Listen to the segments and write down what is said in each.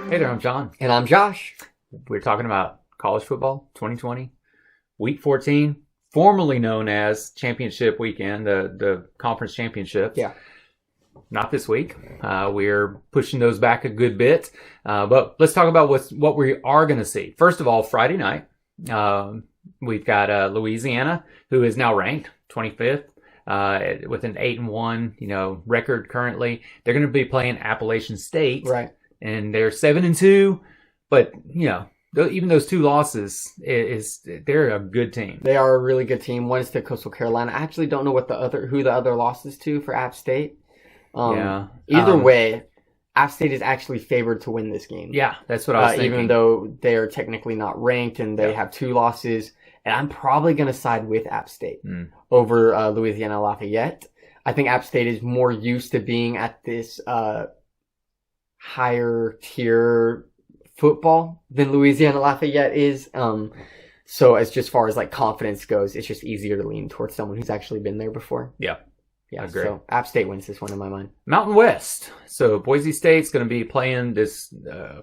Hey there, I'm John. And I'm Josh. We're talking about college football 2020, week 14, formerly known as championship weekend, the conference championship. Yeah. Not this week. We're pushing those back a good bit. But let's talk about what we are going to see. First of all, Friday night, we've got Louisiana, who is now ranked 25th. With an 8-1, record currently. They're going to be playing Appalachian State. Right. And they're 7-2, but, even those two losses, they're a good team. They are a really good team. One is to Coastal Carolina. I actually don't know who the other loss is to for App State. Either way, App State is actually favored to win this game. Yeah, that's what I was thinking. Even though they are technically not ranked and they have two losses. And I'm probably going to side with App State over Louisiana Lafayette. I think App State is more used to being at this higher tier football than Louisiana Lafayette is. So as just far as like confidence goes, it's just easier to lean towards someone who's actually been there before. Yeah. Yeah, so App State wins this one in my mind. Mountain West. So Boise State's going to be playing this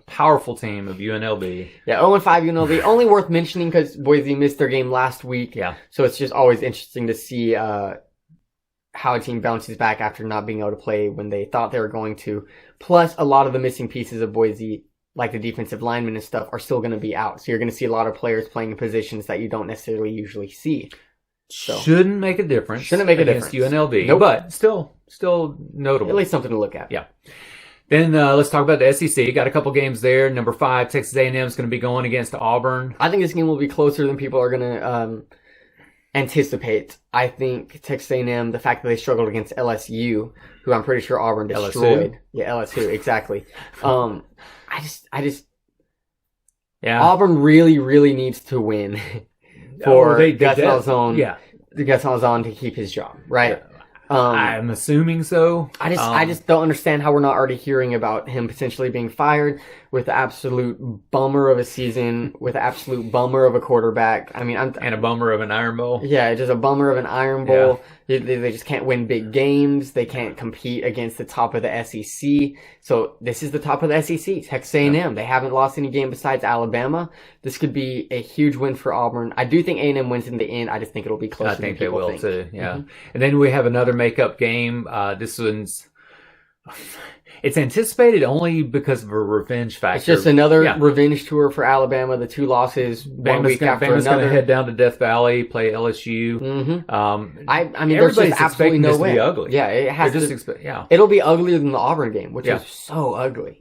powerful team of UNLV. Yeah, 0-5 UNLV. Only worth mentioning because Boise missed their game last week. Yeah. So it's just always interesting to see how a team bounces back after not being able to play when they thought they were going to. Plus, a lot of the missing pieces of Boise, like the defensive linemen and stuff, are still going to be out. So you're going to see a lot of players playing in positions that you don't necessarily usually see. So, shouldn't make a difference. Against UNLV, nope. But still notable. At least something to look at. Yeah. Then let's talk about the SEC. Got a couple games there. Number 5, Texas A&M is going to be going against Auburn. I think this game will be closer than people are going to anticipate. I think Texas A&M, the fact that they struggled against LSU, who I'm pretty sure Auburn destroyed. LSU? Yeah, LSU, exactly. I just. Yeah. Auburn really, really needs to win. For Gus Malzahn to keep his job, right? I'm assuming so. I just don't understand how we're not already hearing about him potentially being fired with the absolute bummer of a season, with the absolute bummer of a quarterback. I mean, and a bummer of an Iron Bowl. Yeah, just a bummer of an Iron Bowl. Yeah. They just can't win big games. They can't compete against the top of the SEC. So this is the top of the SEC, Texas A&M. Yeah. They haven't lost any game besides Alabama. This could be a huge win for Auburn. I do think A&M wins in the end. I just think it'll be closer. I think they will too. Yeah, And then we have another makeup game. This one's. It's anticipated only because of a revenge factor. It's just another revenge tour for Alabama. The two losses, one week after another. Bama's going to head down to Death Valley, play LSU. Mm-hmm. I mean, there's just absolutely no way. To be ugly. Yeah, it has to. It'll be uglier than the Auburn game, which was so ugly.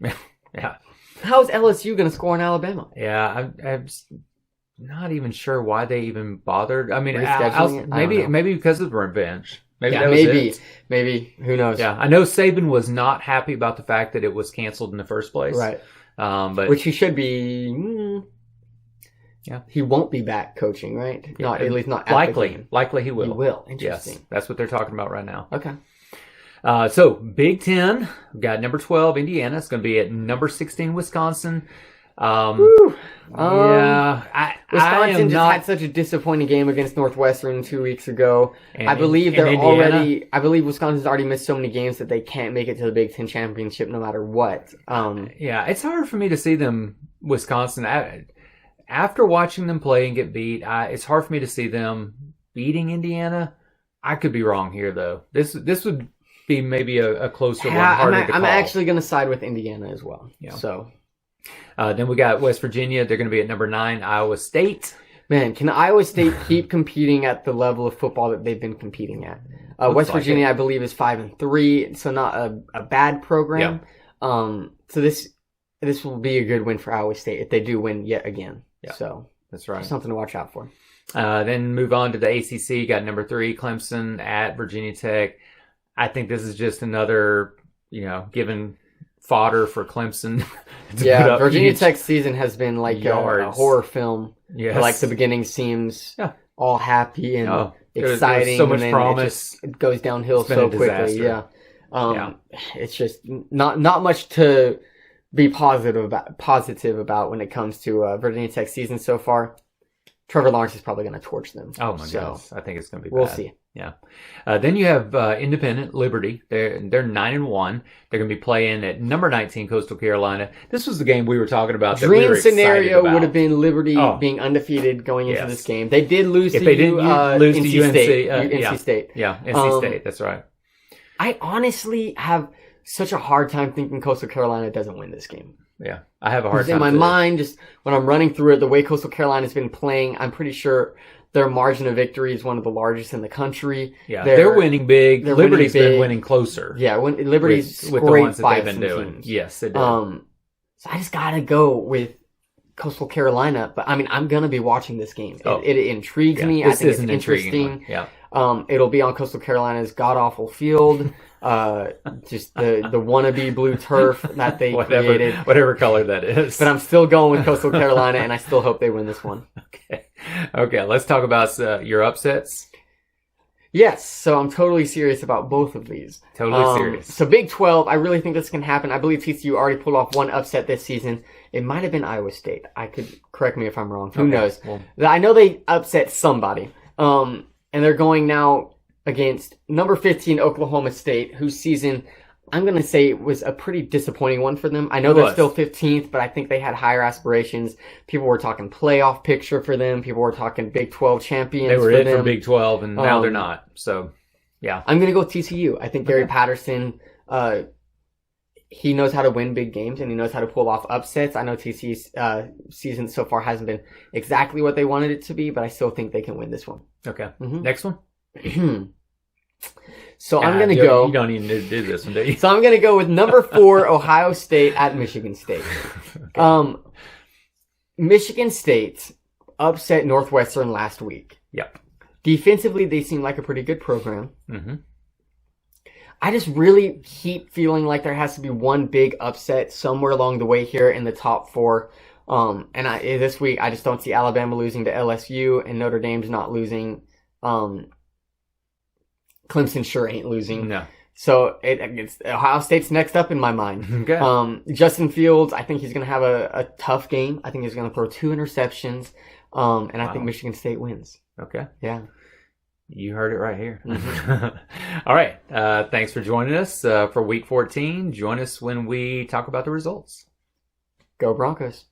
Yeah. How is LSU going to score in Alabama? Yeah, I'm not even sure why they even bothered. I mean, maybe because of revenge. Maybe. Who knows? Yeah, I know Saban was not happy about the fact that it was canceled in the first place. Right. But which he should be. Yeah, he won't be back coaching, right? Yeah, at least not likely. Likely he will. He will. Interesting. Yes, that's what they're talking about right now. Okay. So Big Ten, we've got number 12 Indiana. It's going to be at number 16 Wisconsin. Wisconsin just had such a disappointing game against Northwestern 2 weeks ago. I believe Wisconsin's already missed so many games that they can't make it to the Big Ten championship no matter what. It's hard for me to see them, Wisconsin. After watching them play and get beat, it's hard for me to see them beating Indiana. I could be wrong here though. This would be maybe a closer one. Harder to call. I'm actually going to side with Indiana as well. Yeah. So. Then we got West Virginia. They're going to be at number 9, Iowa State. Man, can Iowa State keep competing at the level of football that they've been competing at? West Virginia, I believe, is 5-3, so not a bad program. Yeah. So this will be a good win for Iowa State if they do win yet again. Yeah. So that's right. Something to watch out for. Then move on to the ACC. Got number 3, Clemson at Virginia Tech. I think this is just another, given fodder for Clemson. Yeah, Virginia Tech's season has been like a horror film. Yes. Like the beginning seems all happy and exciting. So much promise. It goes downhill so quickly. Yeah. It's just not much to be positive about when it comes to Virginia Tech season so far. Trevor Lawrence is probably going to torch them. Oh my gosh, I think it's going to be We'll bad. see. Yeah. Then you have Independent Liberty. They're 9-1. They're going to be playing at number 19 Coastal Carolina. This was the game we were talking about. That we Dream were scenario excited would have about. been Liberty being undefeated going into Yes. this game. They did lose If to they didn't lose to NC UNC, State. yeah. NC State. Yeah, NC State. That's right. I honestly have such a hard time thinking Coastal Carolina doesn't win this game. Yeah, I have a hard Because time. in my too. mind, just when I'm running through it, the way Coastal Carolina's been playing, I'm pretty sure their margin of victory is one of the largest in the country. Yeah, they're winning big. they're Liberty's winning big. been winning closer. Yeah, when Liberty's with the great ones that they've fights been and doing. teams. Yes, it did. So I just gotta go with Coastal Carolina. But I mean, I'm gonna be watching this game. It intrigues me. I This think is it's an intriguing interesting. one. Yeah. It'll be on Coastal Carolina's god awful field. Just the wannabe blue turf that they created. Whatever color that is. But I'm still going with Coastal Carolina, and I still hope they win this one. Okay. Let's talk about your upsets. Yes, so I'm totally serious about both of these. Totally serious. So Big 12, I really think this can happen. I believe TCU already pulled off one upset this season. It might have been Iowa State. I could correct me if I'm wrong. Who knows? Well, I know they upset somebody. And they're going now against number 15 Oklahoma State, whose season I'm going to say was a pretty disappointing one for them. I know they're still 15th, but I think they had higher aspirations. People were talking playoff picture for them. People were talking Big 12 champions they were for in them. for Big 12, and now they're not. So, yeah. I'm going to go with TCU. I think Gary Patterson, he knows how to win big games, and he knows how to pull off upsets. I know TCU's season so far hasn't been exactly what they wanted it to be, but I still think they can win this one. Okay. Mhm. Next one. So I'm going to go. You don't even need to do this one, do you? So I'm going to go with number 4, Ohio State at Michigan State. Okay. Michigan State upset Northwestern last week. Yep. Defensively, they seem like a pretty good program. Mm-hmm. I just really keep feeling like there has to be one big upset somewhere along the way here in the top 4. This week, I just don't see Alabama losing to LSU and Notre Dame's not losing. Clemson sure ain't losing. No. So it's Ohio State's next up in my mind. Okay. Justin Fields, I think he's going to have a tough game. I think he's going to throw 2 interceptions. And I think Michigan State wins. Okay. Yeah. You heard it right here. Mm-hmm. All right. Thanks for joining us for Week 14. Join us when we talk about the results. Go Broncos.